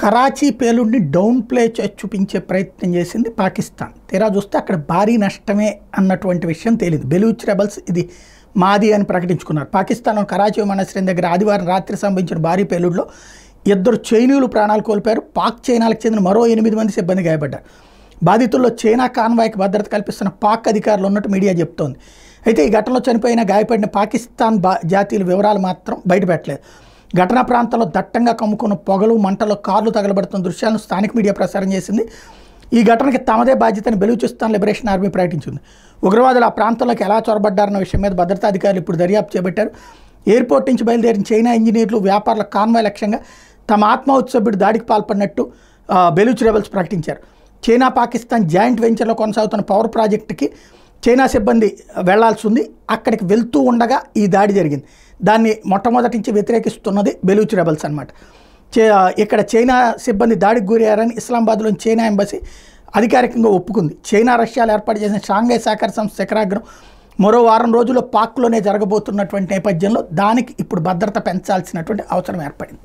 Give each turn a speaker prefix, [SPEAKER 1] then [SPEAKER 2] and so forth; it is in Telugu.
[SPEAKER 1] కరాచీ పేలుడిని డౌన్ ప్లే చూపించే ప్రయత్నం చేసింది పాకిస్తాన్. తీరా చూస్తే అక్కడ భారీ నష్టమే అన్నటువంటి విషయం తేలింది. బెలూచ్ రెబల్స్ ఇది మాది అని ప్రకటించుకున్నారు. పాకిస్తాన్లోని కరాచీ విమానాశ్రయం దగ్గర ఆదివారం రాత్రి సంభవించిన భారీ పేలుడులో 2 చైనీయులు ప్రాణాలు కోల్పోయారు. పాక్ చైనాలకు చెందిన మరో 8 మంది సిబ్బంది గాయపడ్డారు. బాధితుల్లో చైనా కాన్వాయ్కి భద్రత కల్పిస్తున్న పాక్ అధికారులు ఉన్నట్టు మీడియా చెబుతోంది. అయితే ఈ ఘటనలో చనిపోయిన గాయపడిన పాకిస్తాన్ జాతీయుల వివరాలు మాత్రం బయటపెట్టలేదు. ఘటనా ప్రాంతంలో దట్టంగా కమ్ముకున్న పొగలు మంటలో కార్లు తగలబడుతున్న దృశ్యాలను స్థానిక మీడియా ప్రసారం చేసింది. ఈ ఘటనకి తమదే బాధ్యతని బెలూచిస్తాన్ లిబరేషన్ ఆర్మీ ప్రకటించింది. ఉగ్రవాదులు ఆ ప్రాంతంలోకి ఎలా చొరబడ్డారన్న విషయం మీద భద్రతా అధికారులు ఇప్పుడు దర్యాప్తు చేపట్టారు. ఎయిర్పోర్ట్ నుంచి బయలుదేరిన చైనా ఇంజనీర్లు వ్యాపారుల కాన్వాయ్ లక్ష్యంగా తమ ఆత్మాహుతి సభ్యుడు దాడికి పాల్పడినట్టు బెలూచ్ రెబల్స్ ప్రకటించారు. చైనా పాకిస్తాన్ జాయింట్ వెంచర్లో కొనసాగుతున్న పవర్ ప్రాజెక్టుకి చైనా సిబ్బంది వెళ్లాల్సి ఉంది. అక్కడికి వెళ్తూ ఉండగా ఈ దాడి జరిగింది. దాన్ని మొట్టమొదటి నుంచి వ్యతిరేకిస్తున్నది బెలూచ్ రెబల్స్ అనమాట. ఇక్కడ చైనా సిబ్బంది దాడికి గురయ్యారని ఇస్లామాబాద్లోని చైనా ఎంబసీ అధికారికంగా ఒప్పుకుంది. చైనా రష్యాలు ఏర్పాటు చేసిన షాంఘై సహకార సంస్థ శిఖరాగ్రం మరో వారం రోజుల్లో పాక్లోనే జరగబోతున్నటువంటి నేపథ్యంలో దానికి ఇప్పుడు భద్రత పెంచాల్సినటువంటి అవసరం ఏర్పడింది.